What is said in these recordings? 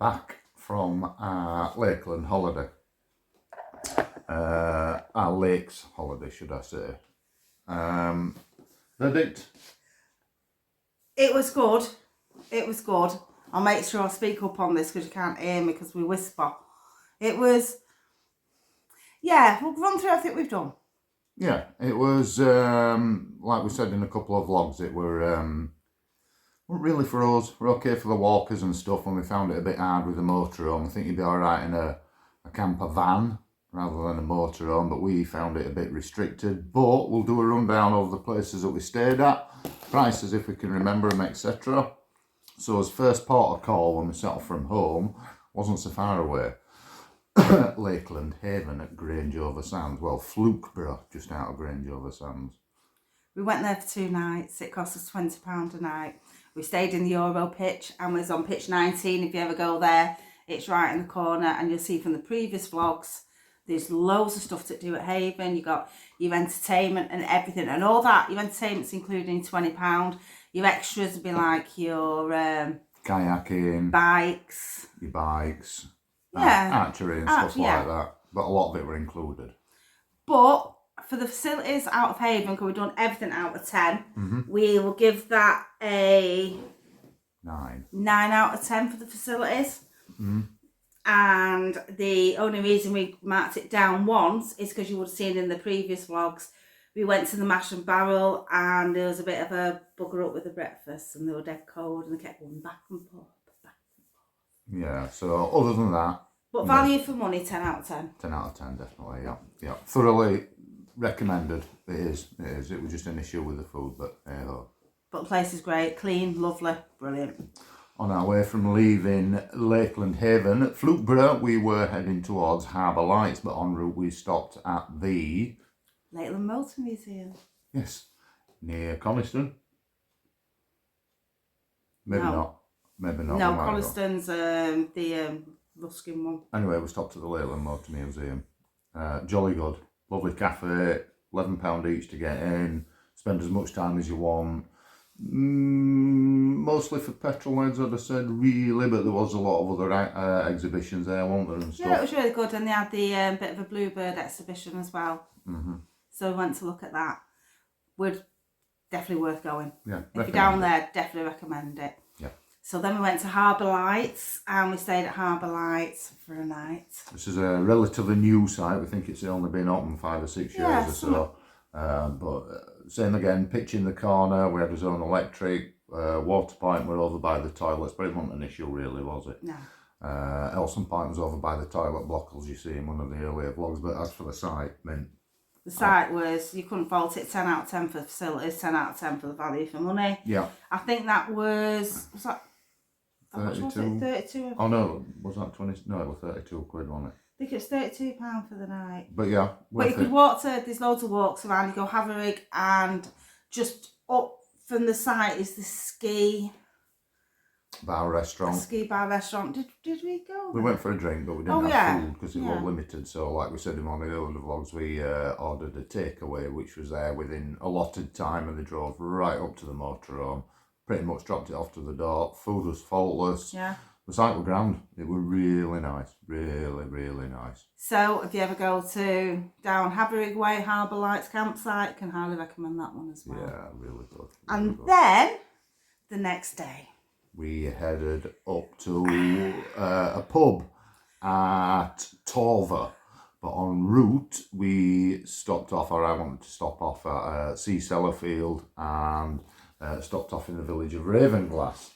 back from our Lakeland holiday. Our lakes holiday, should I say. Verdict? It was good. It was good. I'll make sure I speak up on this because you can't hear me because we whisper. It was, yeah, we'll run through everything we've done. Yeah, it was, like we said in a couple of vlogs, it weren't really for us. We're okay for the walkers and stuff, and we found it a bit hard with the motorhome. I think you'd be alright in a camper van rather than a motorhome, but we found it a bit restricted. But we'll do a rundown of the places that we stayed at, prices if we can remember them, etc. So as first port of call when we set off from home, wasn't so far away. Lakeland Haven at Grange-over Sands. Well, Flukeborough, just out of Grange-over Sands. We went there for 2 nights. It cost us £20 a night. We stayed in the Euro pitch and was on pitch 19. If you ever go there, it's right in the corner, and you'll see from the previous vlogs, there's loads of stuff to do at Haven. You got your entertainment and everything, and all that. Your entertainment's including £20. Your extras would be like your kayaking, bikes, your bikes, yeah, archery and stuff like that. But a lot of it were included. But for the facilities out of Haven, because we've done everything out of 10, we will give that a 9 out of 10 for the facilities. And the only reason we marked it down once is because you would have seen in the previous vlogs, we went to the Mash and Barrel and there was a bit of a bugger up with the breakfast, and they were dead cold and they kept going back and forth. Yeah, so other than that. But value for money, 10 out of 10. 10 out of 10, definitely, yeah. Thoroughly recommended. It is. It was just an issue with the food, but But the place is great, clean, lovely, brilliant. On our way from leaving Lakeland Haven at Flukeborough, we were heading towards Harbour Lights, but en route we stopped at the Lakeland Motor Museum. Yes, near Coniston. Maybe not. No, Coniston's the Ruskin one. Anyway, we stopped at the Lakeland Motor Museum. Jolly good. Lovely cafe. £11 each to get in. Spend as much time as you want. Mostly for petrol heads, I'd have said, really, but there was a lot of other exhibitions there, weren't there, and stuff. Yeah, it was really good, and they had the bit of a bluebird exhibition as well. So we went to look at that. Would definitely worth going. Yeah, if you're down there, definitely recommend it. Yeah. So then we went to Harbour Lights, and we stayed at Harbour Lights for a night. This is a relatively new site. We think it's only been open 5 or 6 years or so. But same again, pitch in the corner. We had his own electric. Water point were over by the toilets, but it wasn't an issue really, was it? No. Elson Point was over by the toilet block, as you see in one of the earlier vlogs. But as for the site, the site was, you couldn't fault it. 10 out of 10 for the facilities, 10 out of 10 for the value for money. Yeah. I think that was that 32? Was it? 32? Oh no, was that 20? No, it was 32 quid, wasn't it? I think it's £32 for the night. But yeah, but you could walk to, there's loads of walks around. You go Haverig, and just up from the site is the ski bar restaurant. Ski bar restaurant. Did we go? We went for a drink, but we didn't have food because it was limited. So, like we said in one of the earlier vlogs, we ordered a takeaway, which was there within allotted time, and they drove right up to the motorhome. Pretty much dropped it off to the door. Food was faultless. Yeah. The site was grand. It was really nice. Really, really nice. So if you ever go to down Haverig Way, Harbour Lights campsite, can highly recommend that one as well. Yeah, really good. And then, the next day, we headed up to a pub at Torver. But en route, we stopped off, or I wanted to stop off at Sea Sellafield and stopped off in the village of Ravenglass.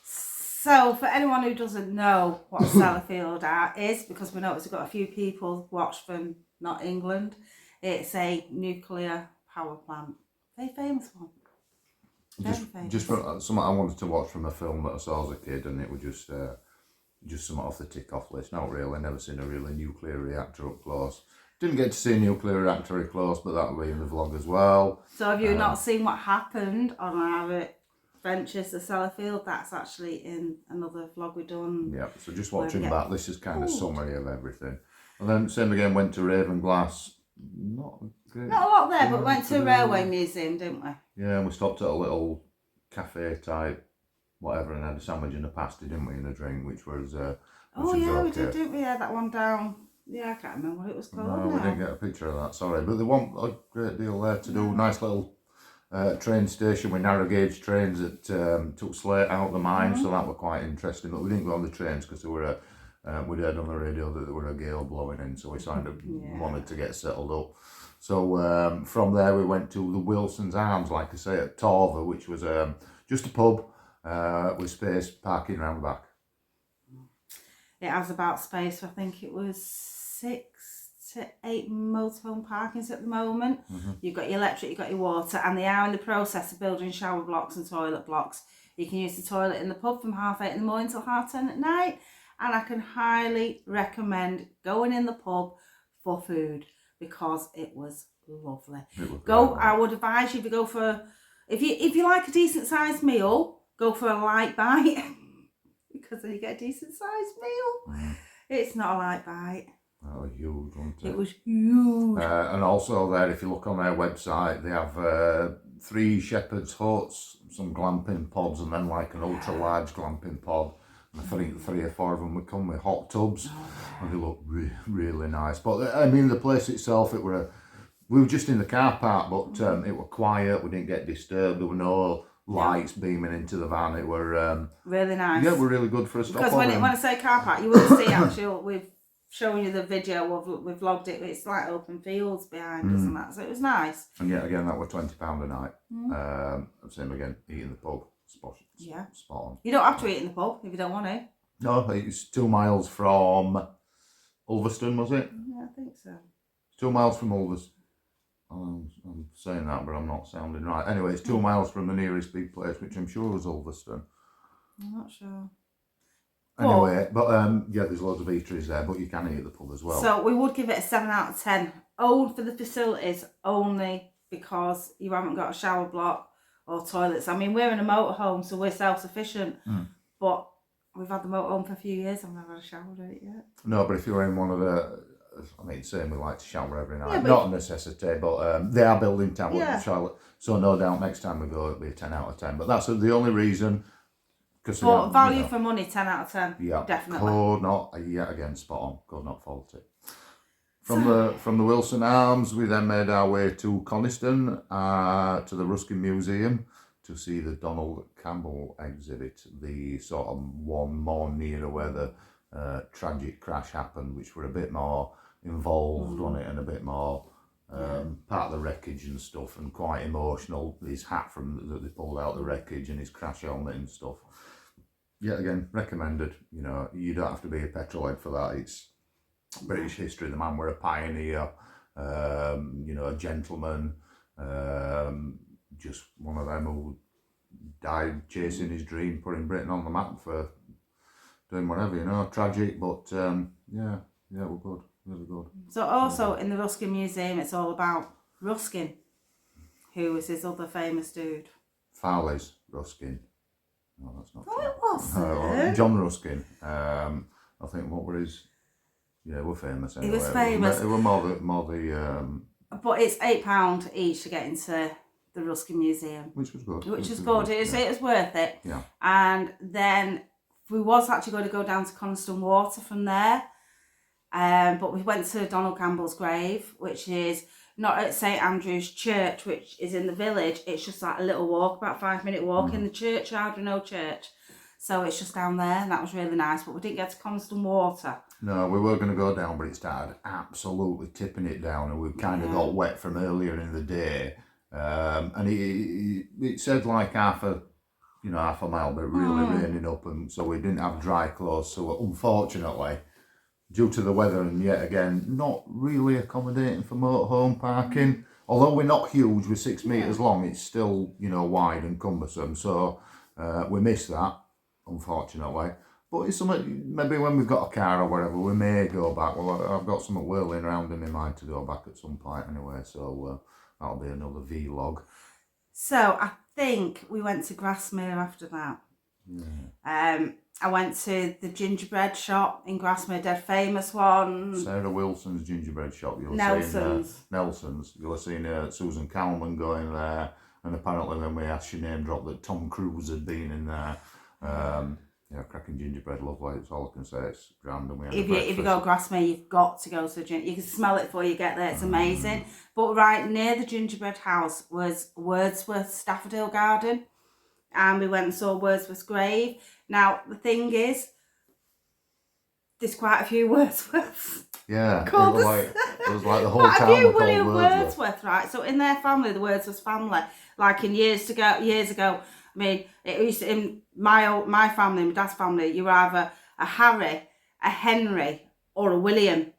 So, for anyone who doesn't know what Sellafield is, because we noticed we've got a few people watch from not England, it's a nuclear power plant. Very famous one. Just for something I wanted to watch from a film that I saw as a kid, and it was just something off the tick-off list. Not really, never seen a really nuclear reactor up close. Didn't get to see a nuclear reactor up close, but that'll be in the vlog as well. So have you not seen what happened on our Ventures to Sellafield? That's actually in another vlog we've done. Yeah, so just watching back, this is kind of summary of everything. And then same again, went to Ravenglass. Not a lot there, but went to a railway museum, didn't we? Yeah, and we stopped at a little cafe type whatever, and had a sandwich and a pasty, didn't we, and a drink, which was We okay. did, didn't we? Yeah, that one down. Yeah, I can't remember what it was called. No, we didn't get a picture of that, sorry. But they want a great deal there to do. Nice little train station with narrow gauge trains that took slate out of the mine, so that were quite interesting. But we didn't go on the trains because there were we'd heard on the radio that there were a gale blowing in, so we kind of wanted to get settled up. So from there we went to the Wilson's Arms, like I say, at Torver, which was just a pub with space parking around the back. It has about space for, I think it was 6 to 8 motorhome parkings at the moment. You've got your electric, you've got your water, and they are in the process of building shower blocks and toilet blocks. You can use the toilet in the pub from 8:30 in the morning till 10:30 at night, and I can highly recommend going in the pub for food because it was lovely. I would advise you to go for, if you like a decent sized meal, go for a light bite because then you get a decent sized meal. It's not a light bite. That was huge, wasn't it? It was huge. And also there, if you look on their website, they have 3 shepherd's huts, some glamping pods, and then like an ultra large glamping pod. And I think 3 or 4 of them would come with hot tubs, and they look really nice. But I mean, the place itself, we were just in the car park, but it were quiet. We didn't get disturbed. There were no lights beaming into the van. It were really nice. Yeah, we're really good for a stop. Because when I say car park, you will see actually we've shown you the video of we've vlogged it. It's like open fields behind us and that, so it was nice. And yet again, that was £20 a night. Same again, eat in the pub. Spot on. You don't have to eat in the pub if you don't want to. No, it's 2 miles from Ulverston, was it? Yeah, I think so. 2 miles from Ulverston. I'm saying that, but I'm not sounding right. Anyway, it's 2 miles from the nearest big place, which I'm sure was Ulverston. I'm not sure. Anyway, but yeah, there's loads of eateries there, but you can eat at the pub as well. So we would give it a 7 out of 10. Owned for the facilities only because you haven't got a shower block or toilets. I mean, we're in a motorhome, so we're self-sufficient, but we've had the motorhome for a few years. I've never had a shower in it yet. No, but if you're in one of the, I mean, saying we like to shower every night, not a necessity, but they are building town Charlotte, so no doubt next time we go it'll be a 10 out of 10. But that's the only reason. But value for money, 10 out of 10. Yeah, definitely. Could not, yet again, spot on. Could not fault it. From the Wilson Arms, we then made our way to Coniston, to the Ruskin Museum, to see the Donald Campbell exhibit, the sort of one more nearer where the tragic crash happened, which were a bit more involved on it and a bit more part of the wreckage and stuff, and quite emotional. His hat that they pulled out the wreckage and his crash helmet and stuff. Yet again, recommended. You know, you don't have to be a petrolhead for that. It's British history. The man were a pioneer, you know, a gentleman, just one of them who died chasing his dream, putting Britain on the map for doing whatever, you know. Tragic, but yeah, we're good, really good. So also in the Ruskin Museum, it's all about Ruskin, who was his other famous dude. Farley's Ruskin. No, that's not true. It wasn't. John Ruskin. I think what were his... Yeah, we're famous anyway. He was famous. It were more the But it's £8 each to get into the Ruskin Museum. Which was good. Which was good. It was worth it. Yeah. And then we was actually going to go down to Coniston Water from there. But we went to Donald Campbell's grave, which is not at St Andrew's Church, which is in the village. It's just like a little walk, about 5-minute walk in the churchyard with no church. So it's just down there, and that was really nice. But we didn't get to Coniston Water. No, we were going to go down, but it started absolutely tipping it down, and we kind of got wet from earlier in the day. And it said like half a mile, but really raining up, and so we didn't have dry clothes. So unfortunately, due to the weather and yet again not really accommodating for motorhome parking, although we're not huge, we're 6 metres long, it's still, you know, wide and cumbersome. So we missed that, unfortunately. But it's something, maybe when we've got a car or whatever, we may go back. Well, I've got something whirling around in my mind to go back at some point anyway, so that'll be another vlog. So I think we went to Grasmere after that. Yeah. I went to the gingerbread shop in Grasmere, dead famous one. Sarah Wilson's gingerbread shop. Nelson's. Nelson's. You'll have seen Susan Calman going there, and apparently when we asked, she name dropped that Tom Cruise had been in there. Yeah, cracking gingerbread, lovely. It's all I can say. It's grand. And we had If you go Grasmere, you've got to go to the ginger. You can smell it before you get there. It's amazing. But right near the gingerbread house was Wordsworth's Daffodil Garden, and we went and saw Wordsworth's grave. Now the thing is, there's quite a few Wordsworths. Yeah, it was like the whole quite town a few were called William Wordsworth. Wordsworth, right? So in their family, the Wordsworth family, like in years ago, I mean, it used to, in my family, my dad's family, you were either a Harry, a Henry, or a William.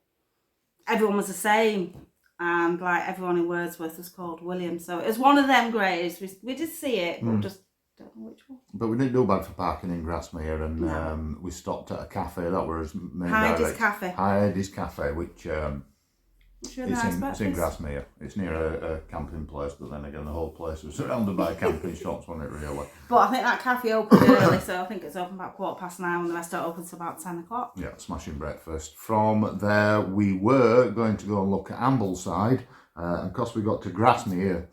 Everyone was the same, and like everyone in Wordsworth was called William. So it was one of them graves. We did see it, but we just don't know which one. But we didn't do bad for parking in Grasmere, and we stopped at a cafe that was made Heidi's Cafe. Heidi's Cafe, which It's really nice it's in Grasmere. It's near a camping place, but then again, the whole place was surrounded by camping shops, wasn't it, really? But I think that cafe opened early, so I think it's open about 9:15, and the rest don't open until about 10 o'clock. Yeah, smashing breakfast. From there, we were going to go and look at Ambleside, and of course we got to Grasmere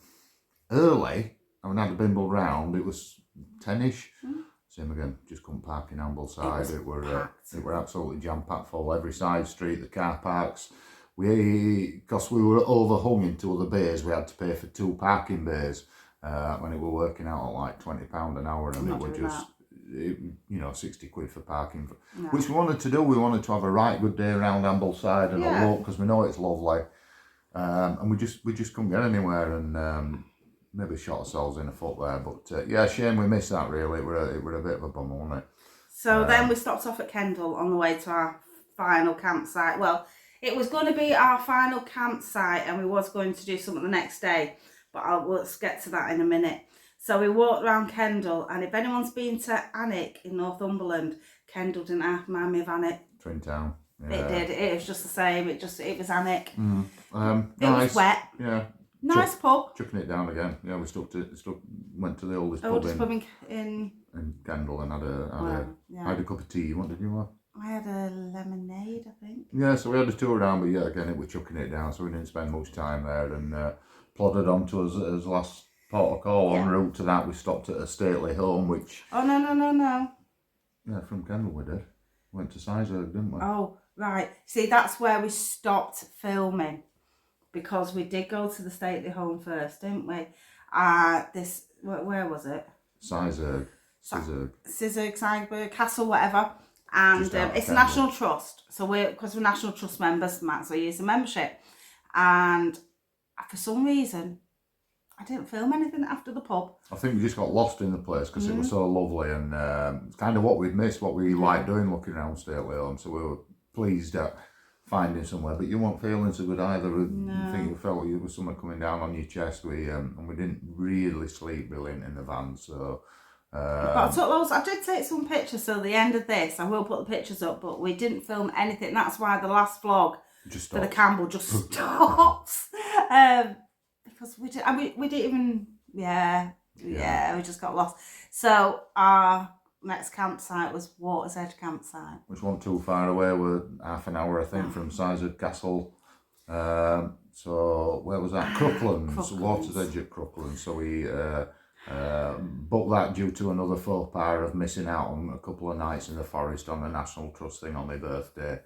early, and we had a bimble round. It was 10ish. Same again, just couldn't park in Ambleside. It were absolutely jam-packed full. Every side street, the car parks. Because we were overhung into other bays, we had to pay for 2 parking bays when it were working out at like £20 an hour, and it were just, 60 quid for parking. No. Which we wanted to do. We wanted to have a right good day around Ambleside and a look, because we know it's lovely, and we just couldn't get anywhere, and maybe shot ourselves in the foot there. But shame we missed that. Really, it were a bit of a bummer, wasn't it? So then we stopped off at Kendal on the way to our final campsite. Well, it was going to be our final campsite, and we was going to do something the next day, but let's get to that in a minute. So we walked around Kendal, and if anyone's been to Alnwick in Northumberland, Kendal didn't remind me of Alnwick. Twin town. Yeah. It did. It was just the same. It was Alnwick. Nice. It was wet. Yeah. Nice pub. Chucking it down again. Yeah, we went to the oldest Pub pub in Kendal and had a cup of tea. What did you want? I had a lemonade, I think. Yeah, so we had a tour around, but again, it was chucking it down, so we didn't spend much time there, and plodded on to as last port of call. En route to that, we stopped at a stately home, which... Oh, no. Yeah, from Kendal we did. Went to Sizergh, didn't we? Oh, right. See, that's where we stopped filming, because we did go to the stately home first, didn't we? Where was it? Sizergh. Sizergh, Castle, whatever. And it's a National Trust. So because we're National Trust members, Matt, so we use the membership. And for some reason, I didn't film anything after the pub. I think we just got lost in the place because it was so lovely, and it's kind of what we'd missed, what we liked doing, looking around stately home. So we were pleased at finding somewhere, but you weren't feeling so good either. I think you felt there was something coming down on your chest. And we didn't really sleep brilliant in the van, so... But I took loads. I did take some pictures, so the end of this, I will put the pictures up, but we didn't film anything. That's why the last vlog for the Campbell just stops. Because we didn't even, we just got lost. So our next campsite was Water's Edge campsite. Which wasn't too far away. We're half an hour, I think, from Sizergh Castle. So where was that? Crooklands. Water's Edge at Crooklands. So we... booked that due to another faux pas of missing out on a couple of nights in the forest on the National Trust thing on my birthday.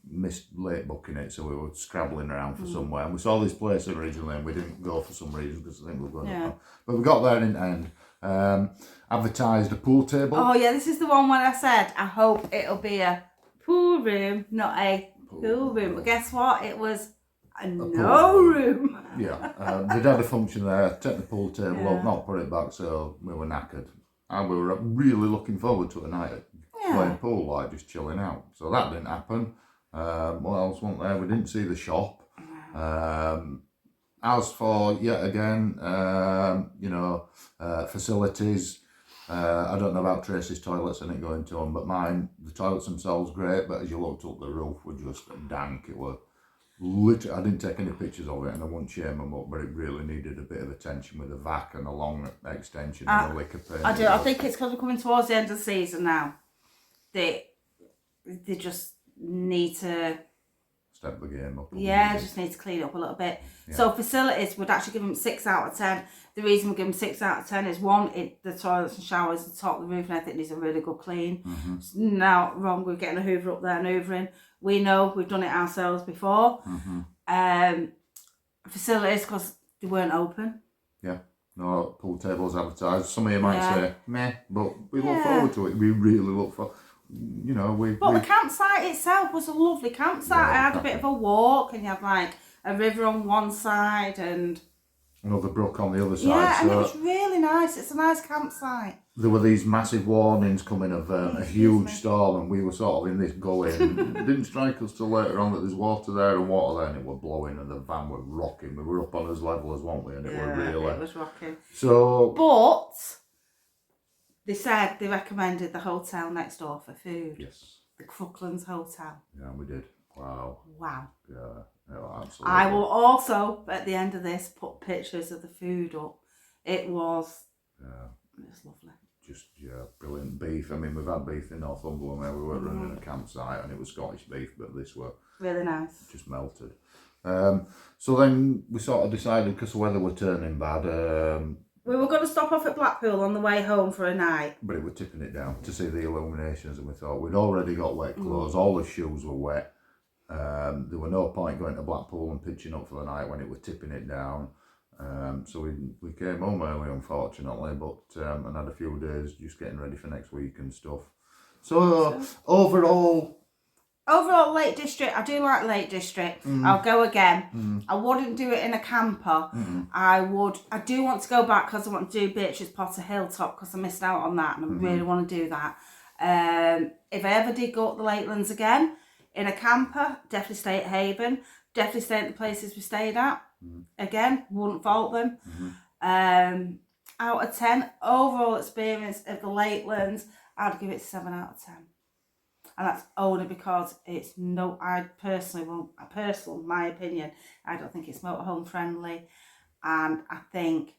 Missed late booking it, so we were scrabbling around for somewhere. And we saw this place originally, and we didn't go for some reason because I think we were going to. But we got there in the end. Advertised a pool table. Oh yeah, this is the one where I said I hope it'll be a pool room, not a pool room. But guess what? It was no room. Yeah, they'd had a function there, take the pool table up, not put it back, so we were knackered. And we were really looking forward to a night at playing pool, like just chilling out. So that didn't happen. What else wasn't there? We didn't see the shop. As for, yet again, facilities, I don't know about Tracy's toilets, I didn't go into them, but mine, the toilets themselves were great, but as you looked up the roof, were just dank. It was literally, I didn't take any pictures of it, and I won't shame them up, but it really needed a bit of attention with the vac and a long extension and a lick of paint. I think it's because we're coming towards the end of the season now. They just need to step the game up. Just need to clean up a little bit. Yeah. So facilities would actually give them 6 out of 10. The reason we give them 6 out of 10 is one, the toilets and showers, the top of the roof and everything needs a really good clean. It's not wrong with getting a hoover up there and hoovering. We know we've done it ourselves before. Facilities, because they weren't open. Yeah. No pool tables advertised. Some of you might say, meh, but we look forward to it. We really look for, But the campsite itself was a lovely campsite. I had a bit of a walk, and you had like a river on one side and another brook on the other side. Yeah, and it was really nice. It's a nice campsite. There were these massive warnings coming of a huge storm, and we were sort of in this gully, and it didn't strike us till later on that there's water there, and it was blowing, and the van was rocking. We were up on as level as, weren't we? And it was really... it was rocking. So... But they said they recommended the hotel next door for food. Yes. The Crooklands Hotel. Yeah, we did. Wow. Yeah, absolutely. I will also, at the end of this, put pictures of the food up. It was lovely. Just, brilliant beef. I mean, we've had beef in Northumberland where we were running a campsite, and it was Scottish beef, but this were... really nice. Just melted. So then we sort of decided, because the weather was turning bad... we were going to stop off at Blackpool on the way home for a night. But it was tipping it down to see the illuminations, and we thought we'd already got wet clothes, all the shoes were wet. There were no point going to Blackpool and pitching up for the night when it was tipping it down. So we came home early, unfortunately, but and had a few days just getting ready for next week and stuff. So overall, Lake District, I do like Lake District. I'll go again. I wouldn't do it in a camper. I do want to go back because I want to do Beatrice Potter Hilltop because I missed out on that, and I really want to do that. If I ever did go up the Lakelands again in a camper, definitely stay at Haven. Definitely stay at the places we stayed at. Again, wouldn't fault them. Out of 10, overall experience of the Lakelands, I'd give it 7 out of 10. And that's only because it's my opinion, I don't think it's motorhome friendly. And I think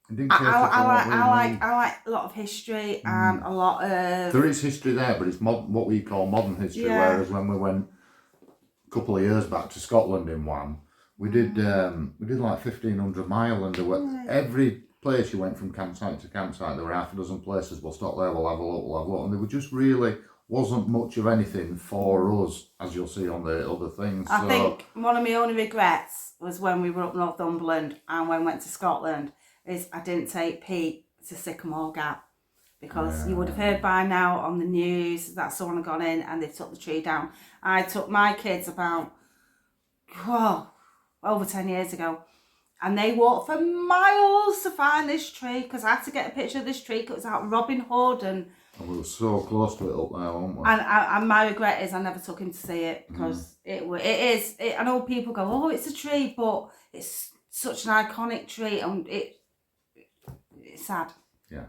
I like a lot of history and a lot of... There is history there, but it's what we call modern history, whereas when we went a couple of years back to Scotland in one, we did like 1,500 mile, and there were every place you went from campsite to campsite, there were half a dozen places. We'll stop there, we'll level up, and there were just really wasn't much of anything for us, as you'll see on the other things. I think one of my only regrets was when we were up Northumberland and when we went to Scotland is I didn't take Pete to Sycamore Gap, because you would have heard by now on the news that someone had gone in and they took the tree down. I took my kids about over 10 years ago, and they walked for miles to find this tree because I had to get a picture of this tree because it was out Robin Hood, and we were so close to it up there, weren't we? And my regret is I never took him to see it, because it is. I know people go, oh, it's a tree, but it's such an iconic tree, and it's sad. Yeah.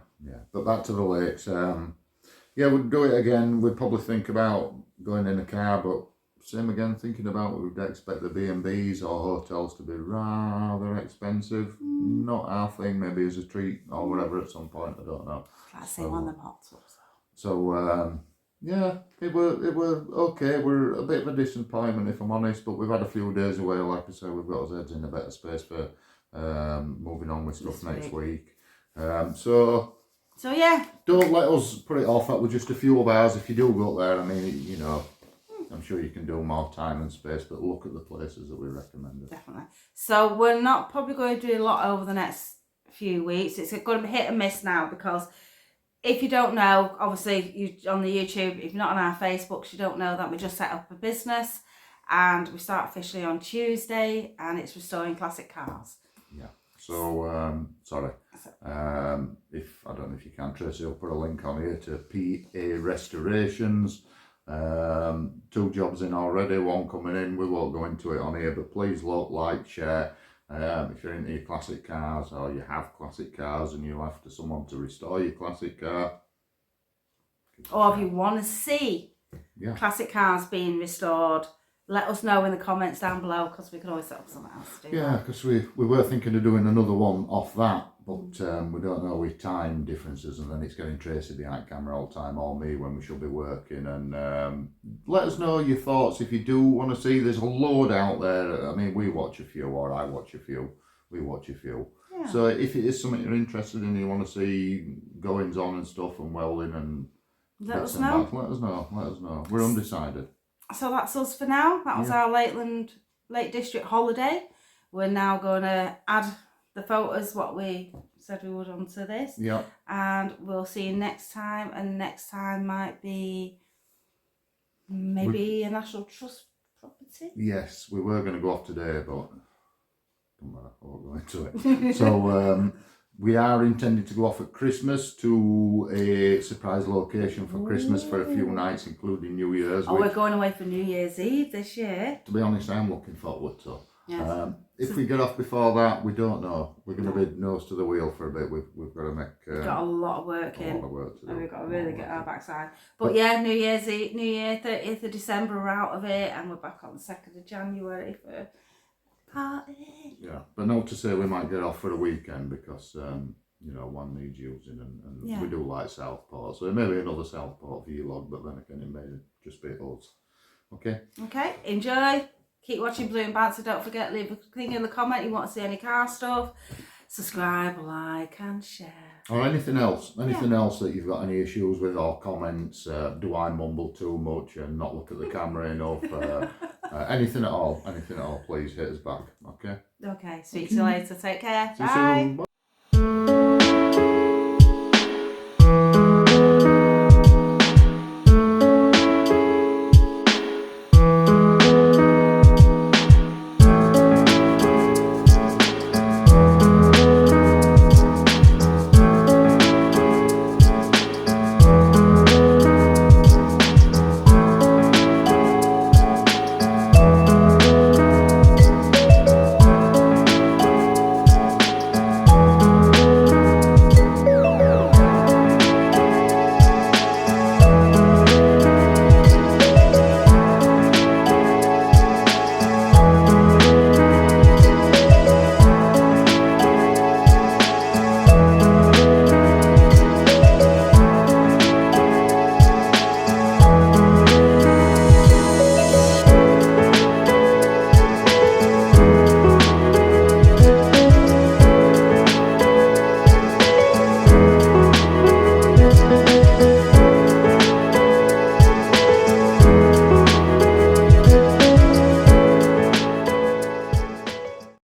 But back to the lakes. We'd do it again. We'd probably think about going in a car, but same again, thinking about what we'd expect the B&Bs or hotels to be rather expensive. Not our thing, maybe as a treat or whatever at some point, I don't know. I'd say one of them hot tubs. So, it were okay. We're a bit of a disappointment, if I'm honest, but we've had a few days away. Like I say, we've got our heads in a better space for moving on with stuff next week. So yeah. Don't let us put it off. That was just a few of ours. If you do go up there, I mean, I'm sure you can do more time and space, but look at the places that we recommended. Definitely. So we're not probably going to do a lot over the next few weeks. It's going to be hit and miss now, because if you don't know, obviously you on the YouTube, if you're not on our Facebooks, you don't know that we just set up a business and we start officially on Tuesday, and it's restoring classic cars. Yeah. So, sorry. If I don't know if you can, Tracy, I'll put a link on here to PA Restorations. 2 jobs in already, 1 coming in. We won't go into it on here, but please like, share. If you're into your classic cars, or you have classic cars and you're after someone to restore your classic car, or if you want to see classic cars being restored, let us know in the comments down below, because we can always set up something else to do. Yeah, because we were thinking of doing another one off that, but we don't know with time differences, and then it's getting Tracy behind camera all the time, or me when we should be working. And let us know your thoughts if you do want to see. There's a load out there. I mean, we watch a few, or I watch a few, we watch a few. Yeah. So if it is something you're interested in, you want to see goings on and stuff and welding and let us bits and know. bats, let us know. We're undecided. So that's us for now. That was our Lake District holiday. We're now going to add the photos, what we said we would, onto this. Yeah. And we'll see you next time. And next time might be maybe a National Trust property. Yes, we were going to go off today, but don't matter, I won't go into it. So we are intending to go off at Christmas to a surprise location for Christmas for a few nights, including New Year's. Oh, we're going away for New Year's Eve this year. To be honest, I'm looking forward to. Yes. If we get off before that, we don't know. We're going to be nose to the wheel for a bit. We've got to make. We've got a lot of work in. A lot of work to do. And we've got to really get our backside. But yeah, New Year's Eve, New Year, 30th of December, we're out of it, and we're back on the 2nd of January for party. Yeah, but not to say we might get off for a weekend because one needs using, and we do like Southport, so maybe another Southport vlog, but then again it may just be us. Okay, enjoy, keep watching Blue and Bouncer. Don't forget, leave a thing in the comment you want to see any car stuff, subscribe, like and share, or anything else that you've got any issues with, or comments. Do I mumble too much and not look at the camera enough? Anything at all, please hit us back. Okay, speak to you later, take care, see you bye. soon. Bye.